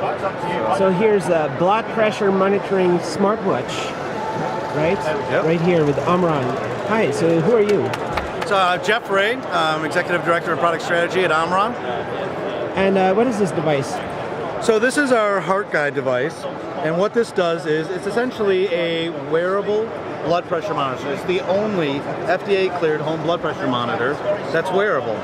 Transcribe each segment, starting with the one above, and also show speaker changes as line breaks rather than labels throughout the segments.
So here's a blood pressure monitoring smartwatch, right?
Yep.
Right here with Omron. Hi, so who are you?
So Jeff Ray, Executive Director of Product Strategy at Omron.
And what is this device?
So this is our HeartGuide device, and what this does is it's essentially a wearable blood pressure monitor. It's the only FDA-cleared home blood pressure monitor that's wearable.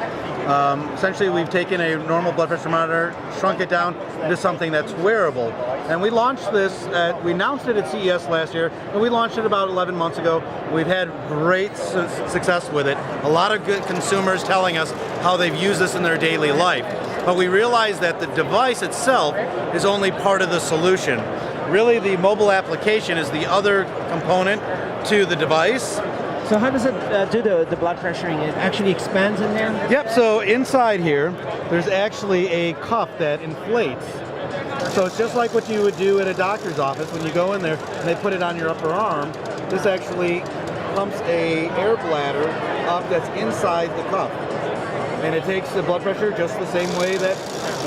Essentially, we've taken a normal blood pressure monitor, shrunk it down into something that's wearable. And we launched this, we announced it at CES last year, and we launched it about 11 months ago. We've had great success with it. A lot of good consumers telling us how they've used this in their daily life. But we realized that the device itself is only part of the solution. Really, the mobile application is the other component to the device.
So how does it do the blood pressuring? It actually expands in there?
Yep, so inside here, there's actually a cuff that inflates. So it's just like what you would do at a doctor's office when you go in there and they put it on your upper arm. This actually pumps a air bladder up that's inside the cuff. And it takes the blood pressure just the same way that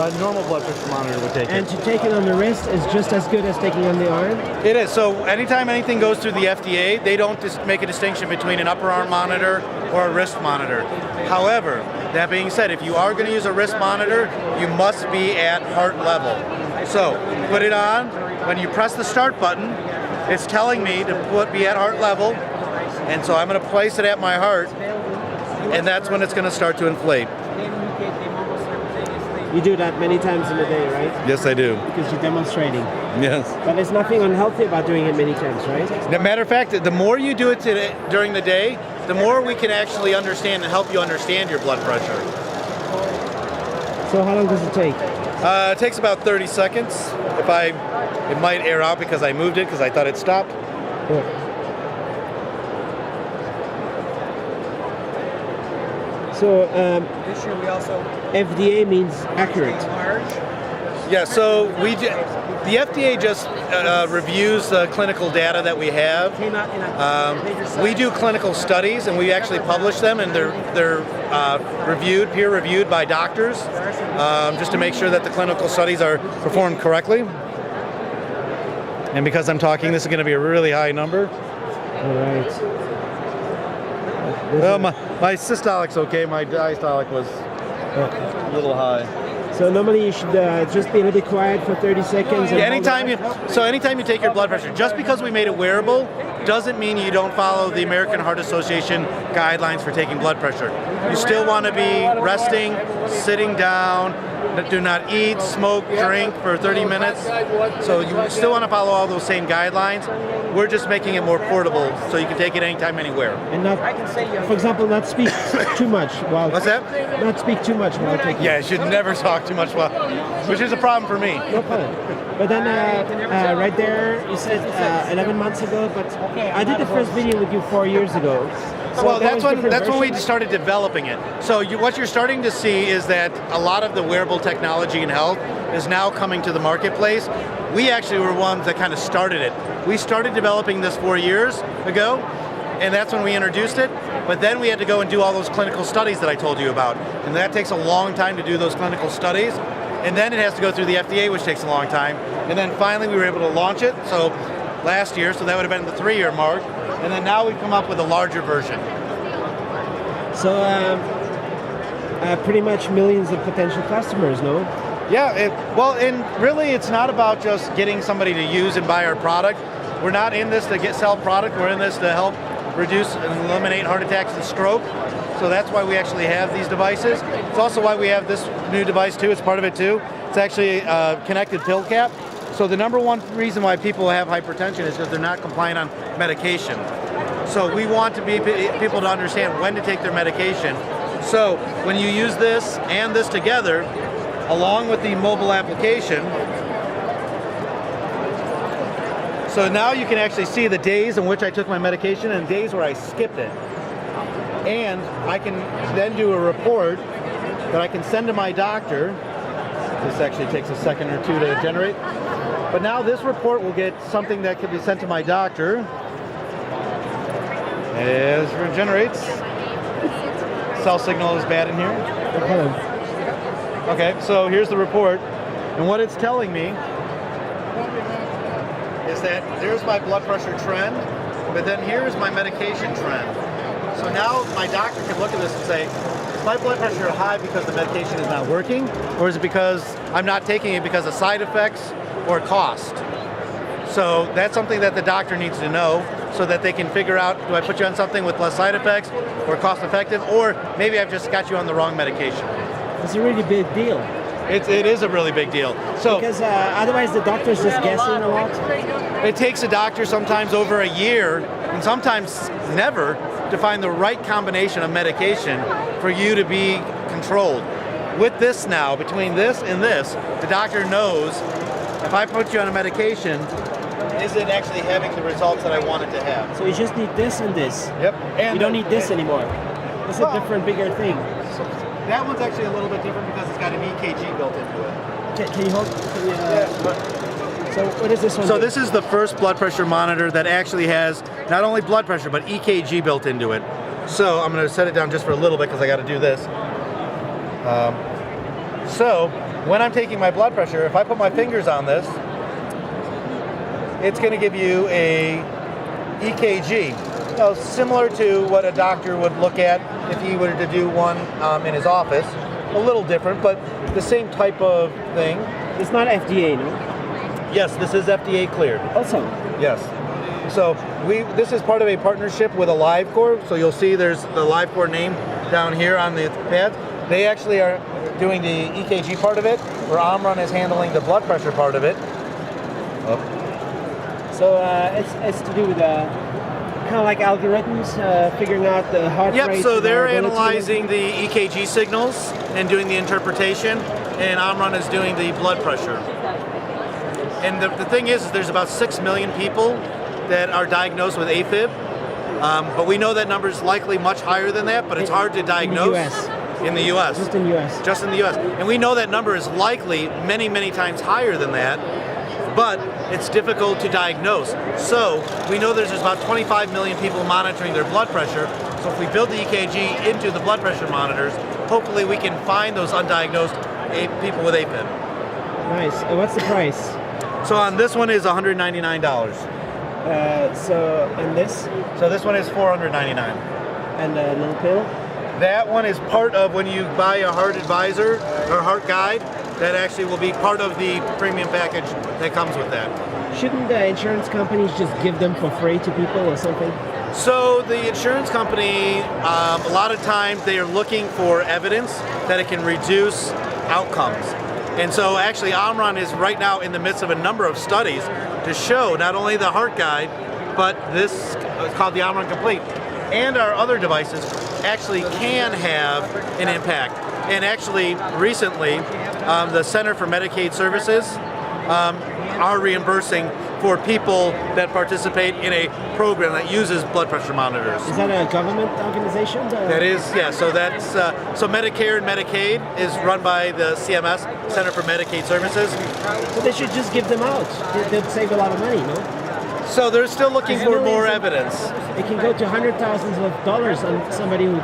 a normal blood pressure monitor would take it.
And to take it on the wrist is just as good as taking on the arm?
It is. So anytime anything goes through the FDA, they don't just make a distinction between an upper arm monitor or a wrist monitor. However, that being said, if you are going to use a wrist monitor, you must be at heart level. So put it on. When you press the start button, it's telling me to be at heart level. And so I'm going to place it at my heart. And that's when it's going to start to inflate.
You do that many times in a day, right?
Yes, I do.
Because you're demonstrating.
Yes.
But there's nothing unhealthy about doing it many times, right?
As a matter of fact, the more you do it during the day, the more we can actually understand and help you understand your blood pressure.
So how long does it take?
It takes about 30 seconds. It might air out because I moved it because I thought it stopped.
Yeah. So
this year we also
FDA means accurate.
Yeah, so the FDA just reviews the clinical data that we have. We do clinical studies, and we actually publish them, and they're peer reviewed by doctors, just to make sure that the clinical studies are performed correctly. And because I'm talking, this is going to be a really high number.
All right.
Well, my systolic's okay. My diastolic was a little high.
So normally you should just be a little bit quiet for 30 seconds.
Yeah, anytime you take your blood pressure, just because we made it wearable doesn't mean you don't follow the American Heart Association guidelines for taking blood pressure. You still want to be resting, sitting down, do not eat, smoke, drink for 30 minutes. So you still want to follow all those same guidelines. We're just making it more portable so you can take it anytime, anywhere.
And not, for example, not speak too much while...
What's that?
Not speak too much while taking it.
Yeah, you should never talk too much while, which is a problem for me.
No problem. But then right there, you said 11 months ago, but I did the first video with you 4 years ago. So
well, that's when we started developing it. So what you're starting to see is that a lot of the wearable technology in health is now coming to the marketplace. We actually were ones that kind of started it. We started developing this 4 years ago, and that's when we introduced it. But then we had to go and do all those clinical studies that I told you about. And that takes a long time to do those clinical studies. And then it has to go through the FDA, which takes a long time. And then finally we were able to launch it, so last year, so that would have been the 3-year mark. And then now we've come up with a larger version.
So pretty much millions of potential customers, no?
Yeah, and really it's not about just getting somebody to use and buy our product. We're not in this to sell product, we're in this to help reduce and eliminate heart attacks and stroke. So that's why we actually have these devices. It's also why we have this new device too, it's part of it too. It's actually a connected pill cap. So the number one reason why people have hypertension is because they're not compliant on medication. So we want people to understand when to take their medication. So when you use this and this together, along with the mobile application, so now you can actually see the days in which I took my medication and days where I skipped it. And I can then do a report that I can send to my doctor. This actually takes a second or two to generate. But now this report will get something that can be sent to my doctor. As it generates. Cell signal is bad in here. Okay, so here's the report. And what it's telling me is that there's my blood pressure trend, but then here's my medication trend. So now my doctor can look at this and say, is my blood pressure high because the medication is not working, or is it because I'm not taking it because of side effects or cost? So that's something that the doctor needs to know so that they can figure out, do I put you on something with less side effects or cost effective, or maybe I've just got you on the wrong medication.
It's a really big deal.
It is a really big deal. So
Because otherwise the doctor's just guessing a lot.
it takes a doctor sometimes over a year, and sometimes never, to find the right combination of medication for you to be controlled. With this now, between this and this, the doctor knows if I put you on a medication, is it actually having the results that I want it to have?
So you just need this and this.
Yep. And
You don't need this anymore. It's a different, bigger thing.
That one's actually a little bit different because it's got an EKG built into it.
Can you hold? Can you, so what is this one?
So
do?
this is the first blood pressure monitor that actually has not only blood pressure, but EKG built into it. So I'm going to set it down just for a little bit because I got to do this. So when I'm taking my blood pressure, if I put my fingers on this, it's going to give you a EKG. So similar to what a doctor would look at if he were to do one in his office. A little different, but the same type of thing.
It's not FDA, no?
Yes, this is FDA cleared.
Also.
Yes. So this is part of a partnership with AliveCor. So you'll see there's the AliveCor name down here on the pads. They actually are doing the EKG part of it, where Omron is handling the blood pressure part of it.
So it's to do with kind of like algorithms, figuring out the heart rate.
Yep, so they're
variability.
analyzing the EKG signals and doing the interpretation, and Omron is doing the blood pressure. And the thing is there's about 6 million people that are diagnosed with AFib, but we know that number is likely much higher than that, but it's hard to diagnose. In the U.S.
Just in the U.S.
Just in the U.S. And we know that number is likely many, many times higher than that, but it's difficult to diagnose. So we know there's about 25 million people monitoring their blood pressure. So if we build the EKG into the blood pressure monitors, hopefully we can find those undiagnosed people with AFib.
Nice. And what's the price?
So on this one is $199.
And this?
So this one is $499.
And a little pill?
That one is part of when you buy a Heart Advisor or HeartGuide. That actually will be part of the premium package that comes with that.
Shouldn't the insurance companies just give them for free to people or something?
So the insurance company, a lot of times they are looking for evidence that it can reduce outcomes. And so actually Omron is right now in the midst of a number of studies to show not only the HeartGuide, but this is called the Omron Complete, and our other devices actually can have an impact. And actually recently, the Center for Medicaid Services are reimbursing for people that participate in a program that uses blood pressure monitors.
Is that a government organization?
That is, yeah. So that's so Medicare and Medicaid is run by the CMS, Center for Medicaid Services.
So they should just give them out. They'd save a lot of money, no?
So they're still looking for more evidence.
It can go to hundreds of thousands of dollars on somebody who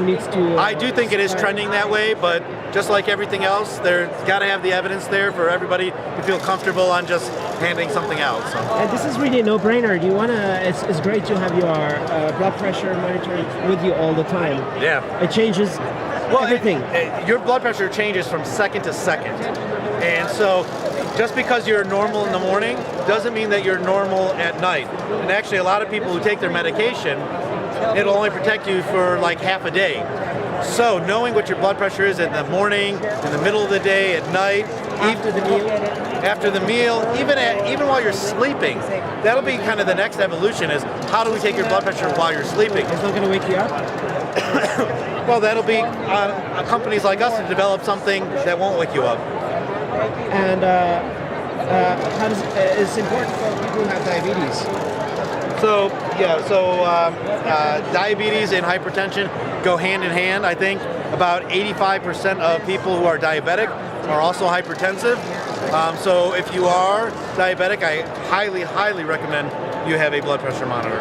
needs to.
I do think it is trending that way, but just like everything else, there's got to have the evidence there for everybody to feel comfortable on just handing something out. So.
And this is really a no-brainer. Do you want to? It's great to have your blood pressure monitoring with you all the time.
Yeah.
It changes everything.
Your blood pressure changes from second to second, and so just because you're normal in the morning doesn't mean that you're normal at night. And actually, a lot of people who take their medication, it'll only protect you for like half a day. So knowing what your blood pressure is in the morning, in the middle of the day, at night, after the meal, even while you're sleeping, that'll be kind of the next evolution is how do we take your blood pressure while you're sleeping?
It's not going to wake you up?
Well, that'll be companies like us to develop something that won't wake you up.
And it's important for people who have diabetes.
So diabetes and hypertension go hand in hand. I think about 85% of people who are diabetic are also hypertensive. So if you are diabetic, I highly, highly recommend you have a blood pressure monitor.